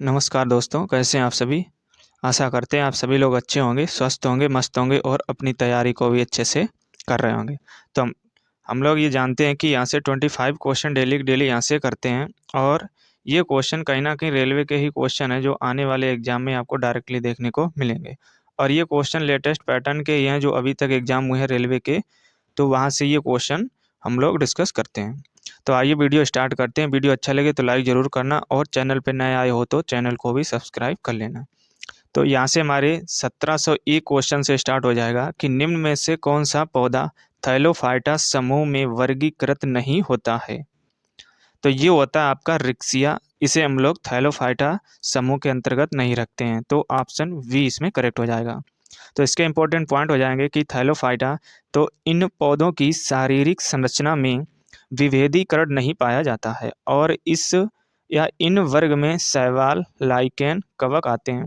नमस्कार दोस्तों, कैसे हैं आप सभी। आशा करते हैं आप सभी लोग अच्छे होंगे, स्वस्थ होंगे, मस्त होंगे और अपनी तैयारी को भी अच्छे से कर रहे होंगे। तो हम लोग ये जानते हैं कि यहाँ से 25 क्वेश्चन डेली के डेली यहाँ से करते हैं और ये क्वेश्चन कहीं न कहीं रेलवे के ही क्वेश्चन हैं जो आने वाले एग्ज़ाम में आपको डायरेक्टली देखने को मिलेंगे। और ये क्वेश्चन लेटेस्ट पैटर्न के ही हैं जो अभी तक एग्ज़ाम हुए हैं रेलवे के, तो वहाँ से ये क्वेश्चन हम लोग डिस्कस करते हैं। तो आइए वीडियो स्टार्ट करते हैं। वीडियो अच्छा लगे तो लाइक ज़रूर करना और चैनल पे नए आए हो तो चैनल को भी सब्सक्राइब कर लेना। तो यहाँ से हमारे 1701 क्वेश्चन से स्टार्ट हो जाएगा कि निम्न में से कौन सा पौधा थैलोफाइटा समूह में वर्गीकृत नहीं होता है। तो ये होता है आपका रिक्सिया। इसे हम लोग थैलोफाइटा समूह के अंतर्गत नहीं रखते हैं, तो ऑप्शन बी इसमें करेक्ट हो जाएगा। तो इसके इंपॉर्टेंट पॉइंट हो जाएंगे कि थैलोफाइटा, तो इन पौधों की शारीरिक संरचना में विभेदीकरण नहीं पाया जाता है और इस या इन वर्ग में शैवाल, लाइकेन, कवक आते हैं।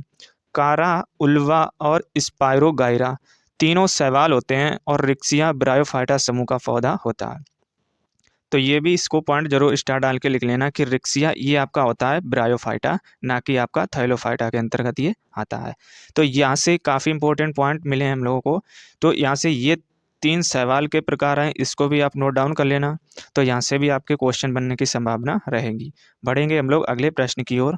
कारा, उल्वा और स्पाइरोगाइरा तीनों शैवाल होते हैं और रिक्सिया ब्रायोफाइटा समूह का पौधा होता है। तो ये भी इसको पॉइंट जरूर स्टार डाल के लिख लेना कि रिक्सिया ये आपका होता है ब्रायोफाइटा, ना कि आपका थैलोफाइटा के अंतर्गत ये आता है। तो यहाँ से काफ़ी इंपॉर्टेंट पॉइंट मिले हैं हम लोगों को। तो यहाँ से ये 3 शैवाल के प्रकार हैं, इसको भी आप नोट डाउन कर लेना। तो यहाँ से भी आपके क्वेश्चन बनने की संभावना रहेगी। बढ़ेंगे हम लोग अगले प्रश्न की ओर।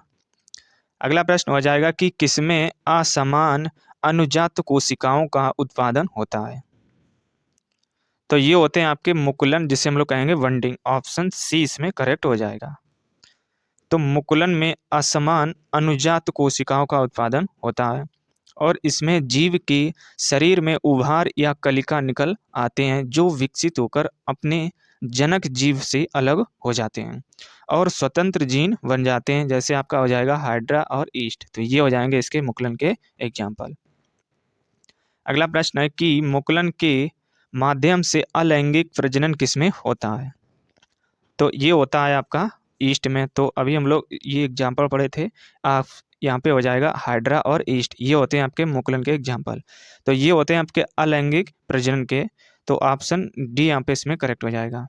अगला प्रश्न हो जाएगा कि किसमें असमान अनुजात कोशिकाओं का उत्पादन होता है। तो ये होते हैं आपके मुकुलन, जिसे हम लोग कहेंगे वनडिंग। ऑप्शन सी इसमें करेक्ट हो जाएगा। तो मुकुलन में असमान अनुजात कोशिकाओं का उत्पादन होता है और इसमें जीव के शरीर में उभार या कलिका निकल आते हैं जो विकसित होकर अपने जनक जीव से अलग हो जाते हैं और स्वतंत्र जीन बन जाते हैं, जैसे आपका हो जाएगा हाइड्रा और ईस्ट। तो ये हो जाएंगे इसके मुकुलन के एग्जाम्पल। अगला प्रश्न है कि मुकुलन के माध्यम से अलैंगिक प्रजनन किसमें होता है। तो ये होता है आपका ईस्ट में। तो अभी हम लोग ये एग्जाम्पल पढ़े थे, आप यहाँ पे हो जाएगा हाइड्रा और ईस्ट, ये होते हैं आपके मुकुलन के एग्जाम्पल। तो ये होते हैं आपके अलैंगिक प्रजनन के। तो ऑप्शन डी यहाँ पे इसमें करेक्ट हो जाएगा।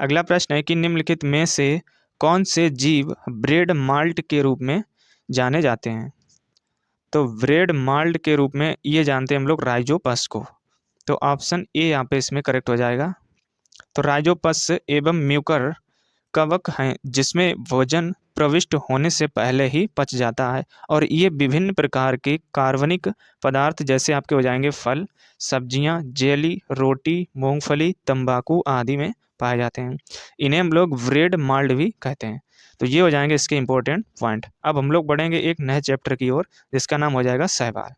अगला प्रश्न है कि निम्नलिखित में से कौन से जीव ब्रेड माल्ट के रूप में जाने जाते हैं। तो ब्रेड माल्ट के रूप में ये जानते हैं हम लोग राइजोपस को। तो ऑप्शन ए यहाँ पे इसमें करेक्ट हो जाएगा। तो राइजोपस एवं म्यूकर कवक हैं जिसमें भोजन प्रविष्ट होने से पहले ही पच जाता है और ये विभिन्न प्रकार के कार्बनिक पदार्थ जैसे आपके हो जाएंगे फल, सब्जियां, जेली, रोटी, मूंगफली, तंबाकू आदि में पाए जाते हैं। इन्हें हम लोग ब्रेड माल्ट भी कहते हैं। तो ये हो जाएंगे इसके इंपॉर्टेंट पॉइंट। अब हम लोग बढ़ेंगे एक नए चैप्टर की ओर जिसका नाम हो जाएगा शैवाल।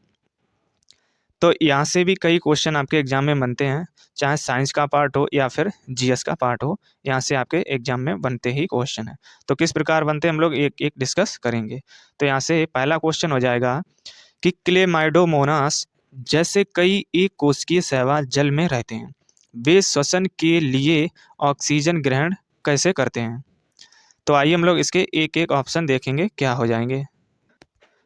तो यहाँ से भी कई क्वेश्चन आपके एग्जाम में बनते हैं, चाहे साइंस का पार्ट हो या फिर जीएस का पार्ट हो, यहाँ से आपके एग्जाम में बनते ही क्वेश्चन है। तो किस प्रकार बनते हैं हम लोग एक एक डिस्कस करेंगे। तो यहाँ से पहला क्वेश्चन हो जाएगा कि क्लेमाइडोमोनास जैसे कई एक कोशिकीय शैवाल जल में रहते हैं, वे श्वसन के लिए ऑक्सीजन ग्रहण कैसे करते हैं। तो आइए हम लोग इसके एक एक ऑप्शन देखेंगे क्या हो जाएंगे।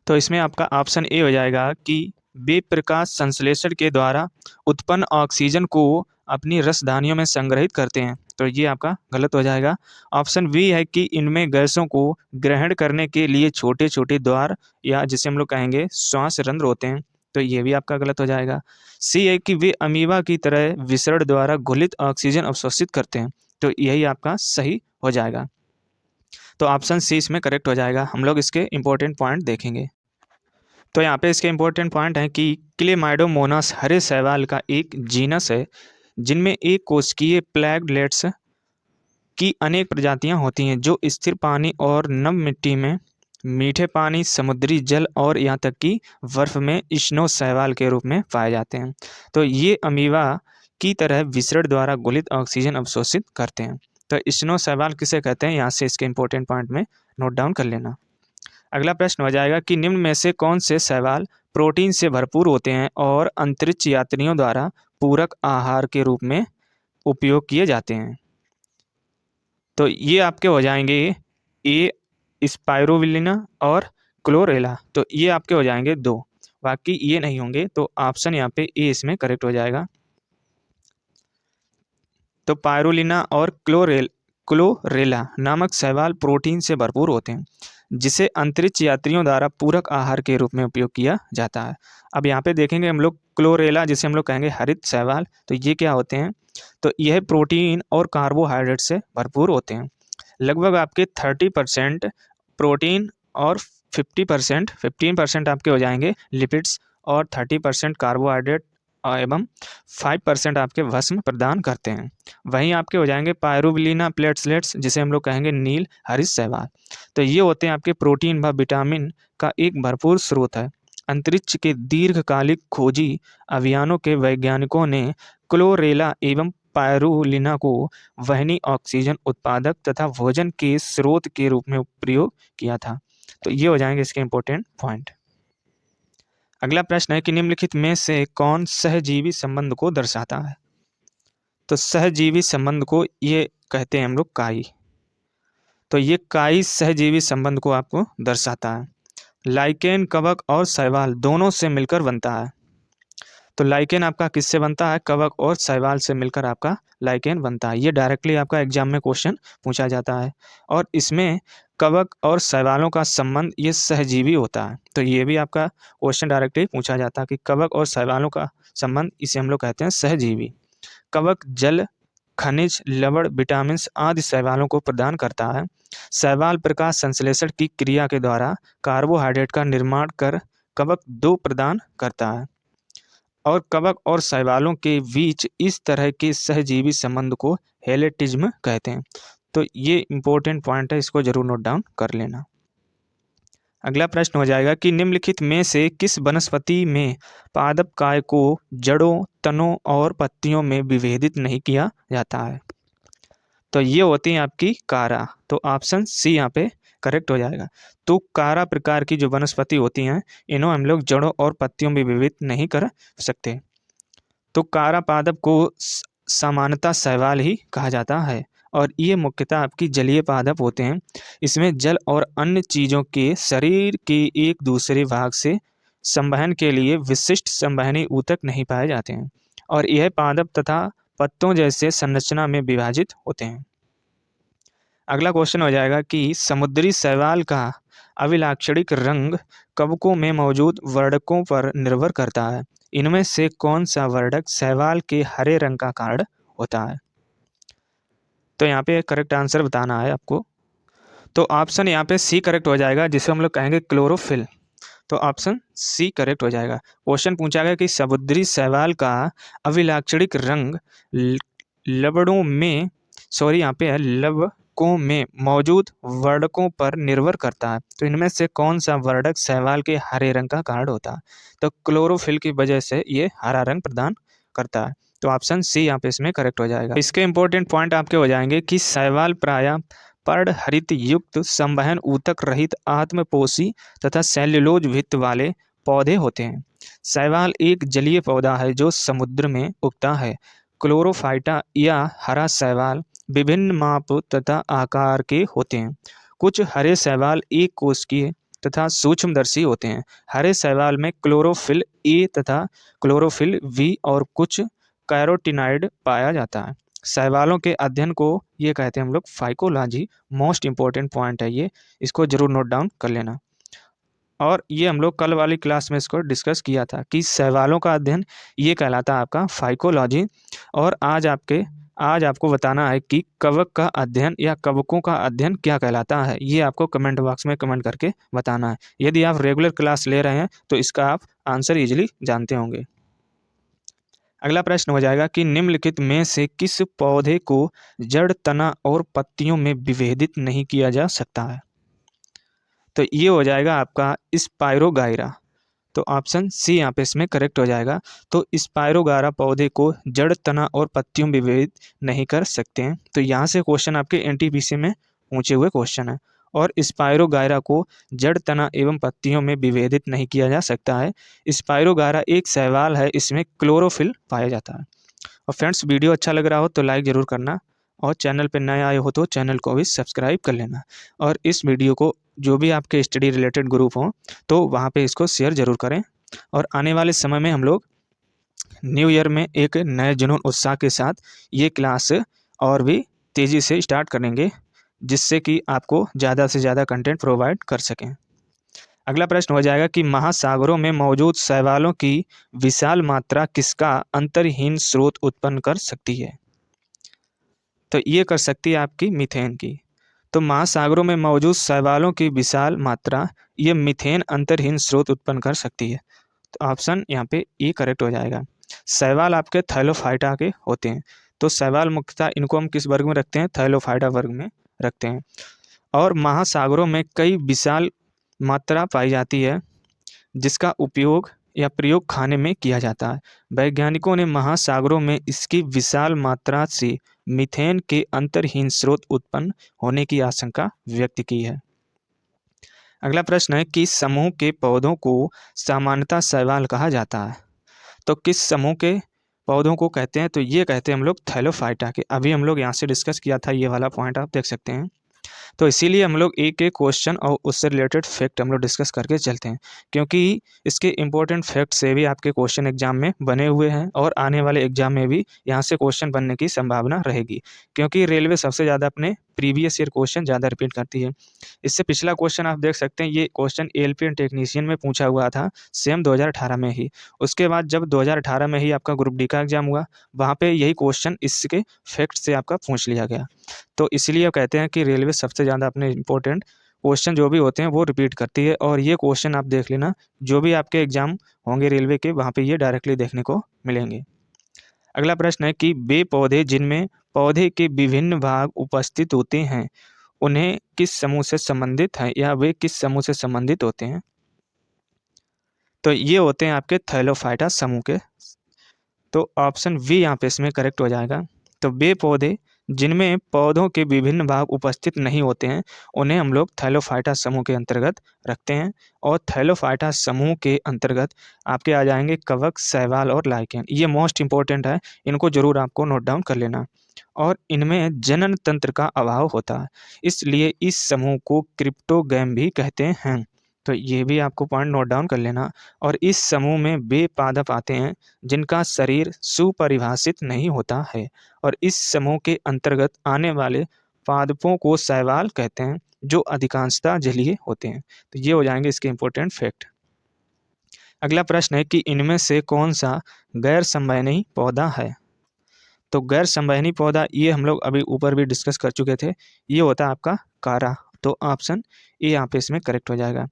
तो इसमें आपका ऑप्शन ए हो जाएगा कि वे प्रकाश संश्लेषण के द्वारा उत्पन्न ऑक्सीजन को अपनी रसधानियों में संग्रहित करते हैं। तो ये आपका गलत हो जाएगा। ऑप्शन बी है कि इनमें गैसों को ग्रहण करने के लिए छोटे छोटे द्वार या जिसे हम लोग कहेंगे श्वास रंध्र होते हैं। तो ये भी आपका गलत हो जाएगा। सी है कि वे अमीबा की तरह विसरण द्वारा घुलित ऑक्सीजन अवशोषित करते हैं। तो यही आपका सही हो जाएगा। तो ऑप्शन सी इसमें करेक्ट हो जाएगा। हम लोग इसके इंपॉर्टेंट पॉइंट देखेंगे। तो यहाँ पे इसके इंपॉर्टेंट पॉइंट है कि क्लेमाइडोमोनास हरे शैवाल का एक जीनस है जिनमें एक कोशिकीय प्लैगलेट्स की अनेक प्रजातियां होती हैं जो स्थिर पानी और नम मिट्टी में, मीठे पानी, समुद्री जल और यहाँ तक कि बर्फ में स्नो शैवाल के रूप में पाए जाते हैं। तो ये अमीबा की तरह विसरण द्वारा घुलित ऑक्सीजन अवशोषित करते हैं। तो स्नो शैवाल किसे कहते हैं, यहाँ से इसके इंपॉर्टेंट पॉइंट में नोट डाउन कर लेना। अगला प्रश्न हो जाएगा कि निम्न में से कौन से शैवाल प्रोटीन से भरपूर होते हैं और अंतरिक्ष यात्रियों द्वारा पूरक आहार के रूप में उपयोग किए जाते हैं। तो ये आपके हो जाएंगे ए स्पाइरोविलिना और क्लोरेला। तो ये आपके हो जाएंगे दो, बाकी ये नहीं होंगे। तो ऑप्शन यहाँ पे ए इसमें करेक्ट हो जाएगा। तो पायरोलिना और क्लोरेला नामक शैवाल प्रोटीन से भरपूर होते हैं, जिसे अंतरिक्ष यात्रियों द्वारा पूरक आहार के रूप में उपयोग किया जाता है। अब यहाँ पे देखेंगे हम लोग क्लोरेला, जिसे हम लोग कहेंगे हरित शैवाल, तो ये क्या होते हैं, तो यह प्रोटीन और कार्बोहाइड्रेट से भरपूर होते हैं। लगभग आपके 30% प्रोटीन और 15% आपके हो जाएंगे लिपिड्स और 30% कार्बोहाइड्रेट एवं 5% आपके भस्म प्रदान करते हैं। वहीं आपके हो जाएंगे पायरुविलिना प्लेटलेट्स, जिसे हम लोग कहेंगे नील हरित शैवाल, तो ये होते हैं आपके प्रोटीन व विटामिन का एक भरपूर स्रोत है। अंतरिक्ष के दीर्घकालिक खोजी अभियानों के वैज्ञानिकों ने क्लोरेला एवं पायरुलिना को वहनी ऑक्सीजन उत्पादक तथा भोजन के स्रोत के रूप में प्रयोग किया था। तो ये हो जाएंगे इसके इंपॉर्टेंट पॉइंट। अगला प्रश्न है कि निम्नलिखित में से कौन सहजीवी संबंध को दर्शाता है। तो सहजीवी संबंध को ये कहते हैं हम लोग काई। तो ये काई सहजीवी संबंध को आपको दर्शाता है। लाइकेन कवक और शैवाल दोनों से मिलकर बनता है। तो लाइकेन आपका किससे बनता है, कवक और शैवाल से मिलकर आपका लाइकेन बनता है। ये डायरेक्टली आपका एग्जाम में क्वेश्चन पूछा जाता है और इसमें कवक और शैवालों का संबंध ये सहजीवी होता है। तो ये भी आपका क्वेश्चन डायरेक्टली पूछा जाता है कि कवक और शैवालों का संबंध, इसे हम लोग कहते हैं सहजीवी। कवक जल, खनिज, लवण, विटामिन आदि शैवालों को प्रदान करता है। शैवाल प्रकाश संश्लेषण की क्रिया के द्वारा कार्बोहाइड्रेट का निर्माण कर कवक दो प्रदान करता है और कवक और शैवालों के बीच इस तरह के सहजीवी संबंध को हेलेटिज्म कहते हैं। तो ये इंपॉर्टेंट पॉइंट है, इसको जरूर नोट डाउन कर लेना। अगला प्रश्न हो जाएगा कि निम्नलिखित में से किस वनस्पति में पादप काय को जड़ों, तनों और पत्तियों में विभेदित नहीं किया जाता है। तो ये होती है आपकी कारा। तो ऑप्शन सी यहाँ पे करेक्ट हो जाएगा। तो कारा प्रकार की जो वनस्पति होती हैं, इन्हें हम लोग जड़ों और पत्तियों में विभेदित नहीं कर सकते। तो कारा पादप को सामान्यतः शैवाल ही कहा जाता है और ये मुख्यतः आपकी जलीय पादप होते हैं। इसमें जल और अन्य चीज़ों के शरीर के एक दूसरे भाग से संवहन के लिए विशिष्ट संवहनी ऊतक नहीं पाए जाते हैं और यह पादप तथा पत्तों जैसे संरचना में विभाजित होते हैं। अगला क्वेश्चन हो जाएगा कि समुद्री शैवाल का अभिलाक्षणिक रंग कवकों में मौजूद वर्णकों पर निर्भर करता है। इनमें से कौन सा वर्णक शैवाल के हरे रंग का कारण होता है। तो यहाँ पे करेक्ट आंसर बताना है आपको। तो ऑप्शन यहाँ पे सी करेक्ट हो जाएगा, जिसे हम लोग कहेंगे क्लोरोफिल। तो ऑप्शन सी करेक्ट हो जाएगा। क्वेश्चन पूछा गया कि समुद्री शैवाल का अभिलाक्षणिक रंग लवणों में यहाँ पे है लवकों में मौजूद वर्णकों पर निर्भर करता है। तो इनमें से कौन सा वर्णक शैवाल के हरे रंग का कारण होता है। तो क्लोरोफिल की वजह से ये हरा रंग प्रदान करता है। तो ऑप्शन सी यहाँ पे इसमें करेक्ट हो जाएगा। इसके इंपॉर्टेंट पॉइंट आपके हो जाएंगे कि शैवाल प्रायः पर्णहरित युक्त संवहन ऊतक रहित आत्मपोषी तथा सेल्यूलोज भित्त वाले पौधे होते हैं। शैवाल एक जलीय पौधा है जो समुद्र में उगता है। क्लोरोफाइटा या हरा शैवाल विभिन्न माप तथा आकार के होते हैं। कुछ हरे शैवाल एक कोशिकीय तथा सूक्ष्मदर्शी होते हैं। हरे शैवाल में क्लोरोफिल ए तथा क्लोरोफिल बी और कुछ कैरोटिनाइड पाया जाता है। शैवालों के अध्ययन को ये कहते हैं हम लोग फाइकोलॉजी। मोस्ट इंपॉर्टेंट पॉइंट है ये, इसको जरूर नोट डाउन कर लेना। और ये हम लोग कल वाली क्लास में इसको डिस्कस किया था कि शैवालों का अध्ययन ये कहलाता है आपका फाइकोलॉजी। और आज आपको बताना है कि कवक का अध्ययन या कवकों का अध्ययन क्या कहलाता है। ये आपको कमेंट बॉक्स में कमेंट करके बताना है। यदि आप रेगुलर क्लास ले रहे हैं तो इसका आप आंसर इजीली जानते होंगे। अगला प्रश्न हो जाएगा कि निम्नलिखित में से किस पौधे को जड़, तना और पत्तियों में विभेदित नहीं किया जा सकता है। तो ये हो जाएगा आपका स्पाइरोगाइरा। तो ऑप्शन सी यहाँ पे इसमें करेक्ट हो जाएगा। तो स्पाइरोगाइरा पौधे को जड़, तना और पत्तियों में विभेदित नहीं कर सकते हैं। तो यहाँ से क्वेश्चन आपके एनटीपीसी में पूछे हुए क्वेश्चन है। और स्पाइरोगाइरा को जड़, तना एवं पत्तियों में विभेदित नहीं किया जा सकता है। स्पाइरोगाइरा एक शैवाल है, इसमें क्लोरोफिल पाया जाता है। और फ्रेंड्स, वीडियो अच्छा लग रहा हो तो लाइक ज़रूर करना और चैनल पर नए आए हो तो चैनल को भी सब्सक्राइब कर लेना। और इस वीडियो को जो भी आपके स्टडी रिलेटेड ग्रुप हों तो वहाँ पे इसको शेयर ज़रूर करें। और आने वाले समय में हम लोग न्यू ईयर में एक नए जुनून उत्साह के साथ ये क्लास और भी तेज़ी से स्टार्ट करेंगे, जिससे कि आपको ज़्यादा से ज़्यादा कंटेंट प्रोवाइड कर सकें। अगला प्रश्न हो जाएगा कि महासागरों में मौजूद शैवालों की विशाल मात्रा किसका अंतर्हीन स्रोत उत्पन्न कर सकती है? तो ये कर सकती है आपकी मीथेन की। तो महासागरों में मौजूद शैवालों की विशाल मात्रा ये मीथेन अंतर्हीन स्रोत उत्पन्न कर सकती है। तो ऑप्शन यहाँ पे ए करेक्ट हो जाएगा। शैवाल आपके थैलोफाइटा के होते हैं। तो शैवाल मुख्यतः इनको हम किस वर्ग में रखते हैं? थैलोफाइटा वर्ग में रखते हैं। और महासागरों में कई विशाल मात्रा पाई जाती है, जिसका उपयोग या प्रयोग खाने में किया जाता है। वैज्ञानिकों ने महासागरों में इसकी विशाल मात्रा से मीथेन के अंतर्हीन स्रोत उत्पन्न होने की आशंका व्यक्त की है। अगला प्रश्न है कि समूह के पौधों को सामान्यतः शैवाल कहा जाता है। तो किस समूह के पौधों को कहते हैं? तो ये कहते हैं हम लोग थैलोफाइटा के। अभी हम लोग यहाँ से डिस्कस किया था, ये वाला पॉइंट आप देख सकते हैं। तो इसीलिए हम लोग एक एक क्वेश्चन और उससे रिलेटेड फैक्ट हम लोग डिस्कस करके चलते हैं, क्योंकि इसके इंपॉर्टेंट फैक्ट से भी आपके क्वेश्चन एग्जाम में बने हुए हैं और आने वाले एग्जाम में भी यहाँ से क्वेश्चन बनने की संभावना रहेगी, क्योंकि रेलवे सबसे ज़्यादा अपने प्रीवियस ईयर क्वेश्चन ज़्यादा रिपीट करती है। इससे पिछला क्वेश्चन आप देख सकते हैं, ये क्वेश्चन एलपी एंड टेक्नीशियन में पूछा हुआ था, सेम 2018 में ही। उसके बाद जब 2018 में ही आपका ग्रुप डी का एग्जाम हुआ, वहाँ पे यही क्वेश्चन इसके फैक्ट से आपका पूछ लिया गया। तो इसलिए कहते हैं कि रेलवे सबसे ज़्यादा अपने इंपॉर्टेंट क्वेश्चन जो भी होते हैं वो रिपीट करती है। और ये क्वेश्चन आप देख लेना, जो भी आपके एग्जाम होंगे रेलवे के, वहाँ पे ये डायरेक्टली देखने को मिलेंगे। अगला प्रश्न है कि वे पौधे जिनमें पौधे के विभिन्न भाग उपस्थित होते हैं, उन्हें किस समूह से संबंधित हैं, या वे किस समूह से संबंधित होते हैं? तो ये होते हैं आपके थैलोफाइटा समूह के। तो ऑप्शन बी यहाँ पे इसमें करेक्ट हो जाएगा। तो वे पौधे जिनमें पौधों के विभिन्न भाग उपस्थित नहीं होते हैं, उन्हें हम लोग थैलोफाइटा समूह के अंतर्गत रखते हैं। और थैलोफाइटा समूह के अंतर्गत आपके आ जाएंगे कवक, शैवाल और लाइकेन। ये मोस्ट इंपॉर्टेंट है, इनको जरूर आपको नोट डाउन कर लेना। और इनमें जनन तंत्र का अभाव होता है, इसलिए इस समूह को क्रिप्टोगैम भी कहते हैं। तो ये भी आपको पॉइंट नोट डाउन कर लेना। और इस समूह में वे पादप आते हैं जिनका शरीर सुपरिभाषित नहीं होता है, और इस समूह के अंतर्गत आने वाले पादपों को शैवाल कहते हैं, जो अधिकांशतः जलीय होते हैं। तो ये हो जाएंगे इसके इंपॉर्टेंट फैक्ट। अगला प्रश्न है कि इनमें से कौन सा गैर संवहनी पौधा है? तो गैर संवहनी पौधा ये हम लोग अभी ऊपर भी डिस्कस कर चुके थे, ये होता है आपका कारा। तो ऑप्शन ए यहाँ पे इसमें करेक्ट हो जाएगा।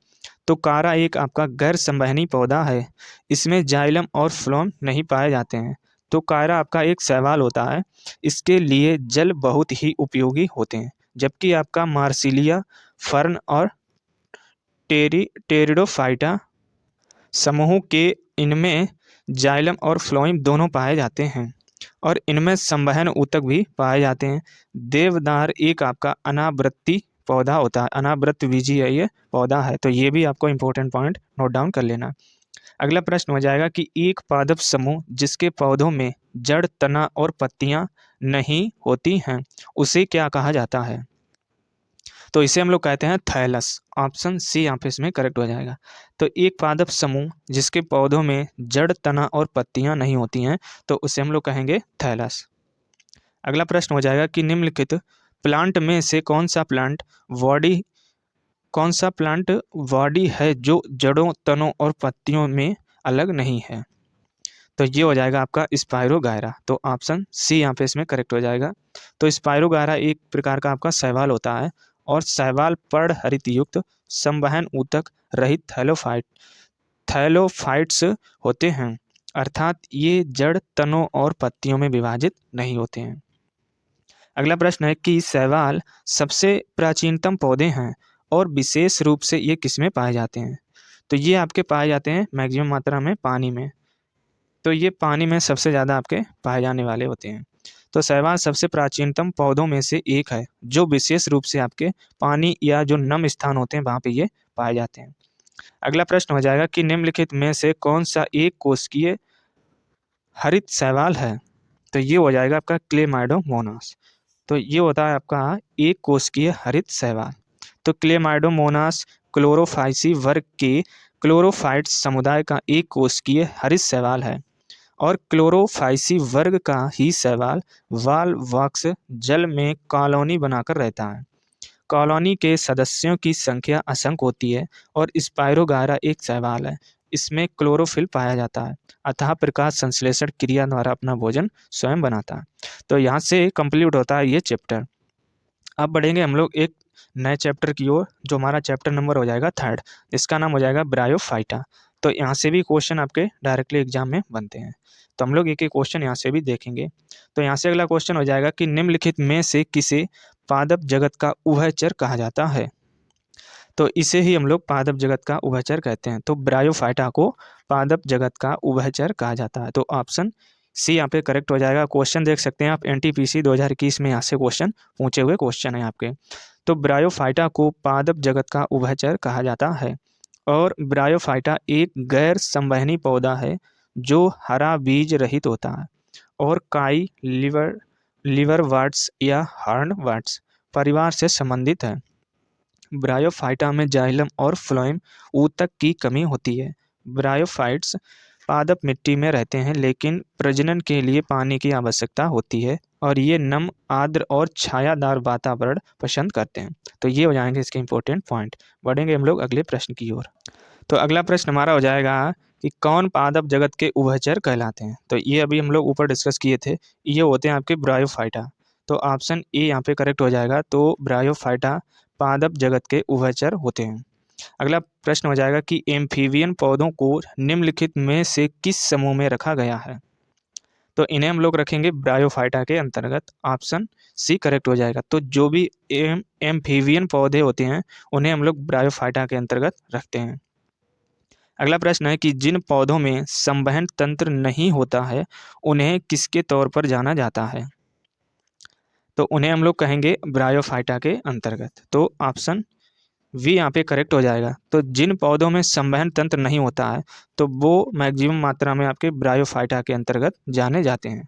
तो कारा एक आपका गैर संवहनी पौधा है, इसमें जाइलम और फ्लोएम नहीं पाए जाते हैं। तो कारा आपका एक शैवाल होता है, इसके लिए जल बहुत ही उपयोगी होते हैं। जबकि आपका मार्सिलिया, फर्न और टेरिडोफाइटा समूह के इनमें जाइलम और फ्लोएम दोनों पाए जाते हैं, और इनमें संवहन ऊतक भी पाए जाते हैं। देवदार एक आपका अनावृत्ति पौधा होता है, अनावृत बीजी है ये पौधा है। तो ये भी आपको इंपॉर्टेंट पॉइंट नोट डाउन कर लेना। अगला प्रश्न हो जाएगा कि एक पादप समूह जिसके पौधों में जड़, तना और पत्तियां नहीं होती हैं, उसे क्या कहा जाता है? तो इसे हम लोग कहते हैं थैलस। ऑप्शन सी यहाँ पे इसमें करेक्ट हो जाएगा। तो एक पादप समूह जिसके पौधों में जड़, तना और पत्तियां नहीं होती हैं, तो उसे हम लोग कहेंगे थैलस। अगला प्रश्न हो जाएगा कि निम्नलिखित प्लांट में से कौन सा प्लांट बॉडी है जो जड़ों, तनों और पत्तियों में अलग नहीं है? तो ये हो जाएगा आपका स्पाइरोगायरा। तो ऑप्शन सी यहाँ पे इसमें करेक्ट हो जाएगा। तो स्पाइरोगायरा एक प्रकार का आपका शैवाल होता है, और शैवाल पर्णहरित युक्त संवहन ऊतक रहित थैलोफाइट्स होते हैं, अर्थात ये जड़, तनों और पत्तियों में विभाजित नहीं होते हैं। अगला प्रश्न है कि शैवाल सबसे प्राचीनतम पौधे हैं, और विशेष रूप से ये किसमें पाए जाते हैं? तो ये आपके पाए जाते हैं मैक्सिमम मात्रा में पानी में। तो ये पानी में सबसे ज़्यादा आपके पाए जाने वाले होते हैं। तो शैवाल सबसे प्राचीनतम पौधों में से एक है, जो विशेष रूप से आपके पानी या जो नम स्थान होते हैं वहाँ पे ये पाए जाते हैं। अगला प्रश्न हो जाएगा कि निम्नलिखित में से कौन सा एक कोशिकीय हरित शैवाल है? तो ये हो जाएगा आपका क्लेमाइडोमोनास। तो ये होता है आपका एक कोशिकीय हरित शैवाल। तो क्लेमाइडोमोनास क्लोरोफाइसी वर्ग के क्लोरोफाइट्स समुदाय का एक कोशिकीय हरित शैवाल है, और क्लोरोफाइसी वर्ग का ही शैवाल वाल्वॉक्स जल में कॉलोनी बनाकर रहता है। कॉलोनी के सदस्यों की संख्या असंख्य होती है और स्पाइरोगायरा एक शैवाल है। इसमें क्लोरोफिल पाया जाता है, अतः प्रकाश संश्लेषण क्रिया द्वारा अपना भोजन स्वयं बनाता है। तो यहाँ से कंप्लीट होता है ये चैप्टर। अब बढ़ेंगे हम लोग एक नए चैप्टर की ओर, जो हमारा चैप्टर नंबर हो जाएगा 3rd। इसका नाम हो जाएगा ब्रायोफाइटा। तो यहाँ से भी क्वेश्चन आपके डायरेक्टली एग्जाम में बनते हैं, तो हम लोग एक एक क्वेश्चन यहाँ से भी देखेंगे। तो यहाँ से अगला क्वेश्चन हो जाएगा कि निम्नलिखित में से किसे पादप जगत का उभयचर कहा जाता है। तो इसे ही हम लोग पादप जगत का उभयचर कहते हैं। तो ब्रायोफाइटा को पादप जगत का उभयचर कहा जाता है। तो ऑप्शन सी यहाँ पे करेक्ट हो जाएगा। क्वेश्चन देख सकते हैं आप, एनटीपीसी 2021 में यहाँ से क्वेश्चन पूछे हुए क्वेश्चन है आपके। तो ब्रायोफाइटा को पादप जगत का उभयचर कहा जाता है। और ब्रायोफाइटा एक गैर संवहनी पौधा है जो हरा बीज रहित होता है और काई लिवरवर्ट्स या हॉर्नवर्ट्स परिवार से संबंधित है। ब्रायोफाइटा में जाइलम और फ्लोएम ऊतक की कमी होती है। ब्रायोफाइट्स पादप मिट्टी में रहते हैं, लेकिन प्रजनन के लिए पानी की आवश्यकता होती है और ये नम, आर्द्र और छायादार वातावरण पसंद करते हैं। तो ये हो जाएंगे इसके इंपॉर्टेंट पॉइंट। बढ़ेंगे हम लोग अगले प्रश्न की ओर। तो अगला प्रश्न हमारा हो जाएगा कि कौन पादप जगत के उभयचर कहलाते हैं। तो ये अभी हम लोग ऊपर डिस्कस किए थे, ये होते हैं आपके ब्रायोफाइटा। तो ऑप्शन ए यहाँ पे करेक्ट हो जाएगा। तो ब्रायोफाइटा पादप जगत के उभयचर होते हैं। अगला प्रश्न हो जाएगा कि एम्फीबियन पौधों को निम्नलिखित में से किस समूह में रखा गया है। तो इन्हें हम लोग रखेंगे ब्रायोफाइटा के अंतर्गत। ऑप्शन सी करेक्ट हो जाएगा। तो जो भी एम्फीबियन पौधे होते हैं उन्हें हम लोग ब्रायोफाइटा के अंतर्गत रखते हैं। अगला प्रश्न है कि जिन पौधों में संवहन तंत्र नहीं होता है उन्हें किसके तौर पर जाना जाता है। तो उन्हें हम लोग कहेंगे ब्रायोफाइटा के अंतर्गत। तो ऑप्शन वी यहाँ पे करेक्ट हो जाएगा। तो जिन पौधों में संवहन तंत्र नहीं होता है तो वो मैक्सिमम मात्रा में आपके ब्रायोफाइटा के अंतर्गत जाने जाते हैं।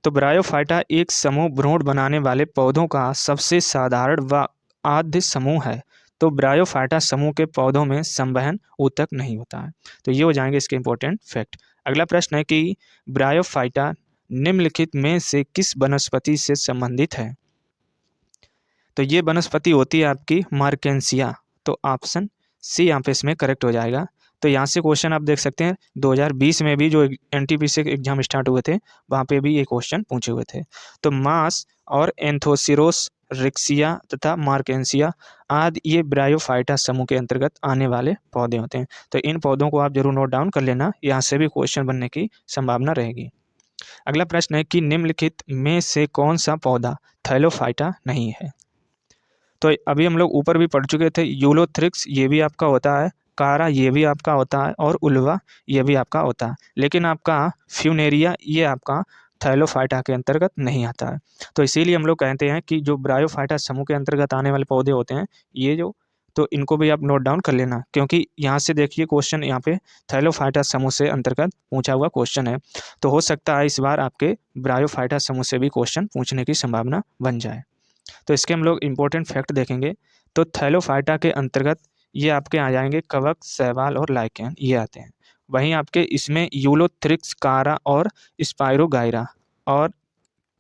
तो ब्रायोफाइटा एक समूह भ्रूण बनाने वाले पौधों का सबसे साधारण व आद्य समूह है। तो ब्रायोफाइटा समूह के पौधों में संवहन ऊतक नहीं होता है। तो ये हो जाएंगे इसके इंपॉर्टेंट फैक्ट। अगला प्रश्न है कि ब्रायोफाइटा निम्नलिखित में से किस वनस्पति से संबंधित है। तो ये वनस्पति होती है आपकी मार्केंसिया। तो ऑप्शन सी यहाँ पे इसमें करेक्ट हो जाएगा। तो यहाँ से क्वेश्चन आप देख सकते हैं 2020 में भी जो एनटीपीसी के एग्जाम स्टार्ट हुए थे वहाँ पे भी ये क्वेश्चन पूछे हुए थे। तो मास और एंथोसिरोस, रिक्सिया तथा मार्केंसिया आदि ये ब्रायोफाइटा समूह के अंतर्गत आने वाले पौधे होते हैं। तो इन पौधों को आप जरूर नोट डाउन कर लेना, यहाँ से भी क्वेश्चन बनने की संभावना रहेगी। अगला प्रश्न है कि निम्नलिखित में से कौन सा पौधा थैलोफाइटा नहीं है। तो अभी हम लोग ऊपर भी पढ़ चुके थे, यूलोथ्रिक्स ये भी आपका होता है, कारा ये भी आपका होता है और उल्वा ये भी आपका होता है, लेकिन आपका फ्यूनेरिया ये आपका थैलोफाइटा के अंतर्गत नहीं आता है। तो इसीलिए हम लोग कहते हैं कि जो ब्रायोफाइटा समूह के अंतर्गत आने वाले पौधे होते हैं ये जो, तो इनको भी आप नोट डाउन कर लेना, क्योंकि यहाँ से देखिए क्वेश्चन यहाँ पे थैलोफाइटा समूह से अंतर्गत पूछा हुआ क्वेश्चन है। तो हो सकता है इस बार आपके ब्रायोफाइटा समूह से भी क्वेश्चन पूछने की संभावना बन जाए। तो इसके हम लोग इम्पोर्टेंट फैक्ट देखेंगे। तो थैलोफाइटा के अंतर्गत ये आपके आ जाएंगे कवक, शैवाल और लाइकेन ये आते हैं। वहीं आपके इसमें यूलोथ्रिक्स, कारा और स्पाइरोगाइरा और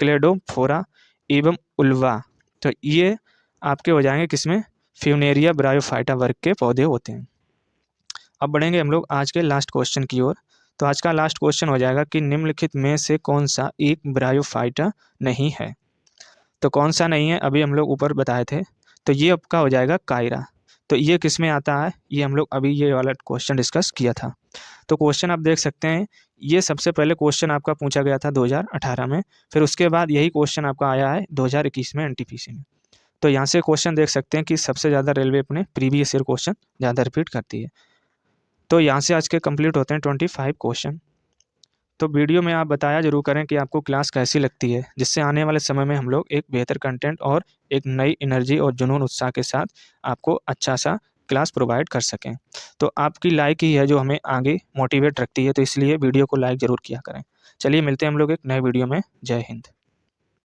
क्लेडोफोरा एवं उल्वा, तो ये आपके हो जाएंगे किसमें, फ्यूनेरिया ब्रायोफाइटा वर्ग के पौधे होते हैं। अब बढ़ेंगे हम लोग आज के लास्ट क्वेश्चन की ओर। तो आज का लास्ट क्वेश्चन हो जाएगा कि निम्नलिखित में से कौन सा एक ब्रायोफाइटा नहीं है। तो कौन सा नहीं है अभी हम लोग ऊपर बताए थे। तो ये आपका हो जाएगा कायरा। तो ये किस में आता है, ये हम लोग अभी ये वाला क्वेश्चन डिस्कस किया था। तो क्वेश्चन आप देख सकते हैं, ये सबसे पहले क्वेश्चन आपका पूछा गया था 2018 में, फिर उसके बाद यही क्वेश्चन आपका आया है 2021 में एनटीपीसी में। तो यहाँ से क्वेश्चन देख सकते हैं कि सबसे ज़्यादा रेलवे अपने प्रीवियस ईयर क्वेश्चन ज़्यादा रिपीट करती है। तो यहाँ से आज के कंप्लीट होते हैं 25 क्वेश्चन। तो वीडियो में आप बताया जरूर करें कि आपको क्लास कैसी लगती है, जिससे आने वाले समय में हम लोग एक बेहतर कंटेंट और एक नई एनर्जी और जुनून उत्साह के साथ आपको अच्छा सा क्लास प्रोवाइड कर सकें। तो आपकी लाइक ही है जो हमें आगे मोटिवेट रखती है, तो इसलिए वीडियो को लाइक ज़रूर किया करें। चलिए मिलते हैं हम लोग एक नए वीडियो में। जय हिंद।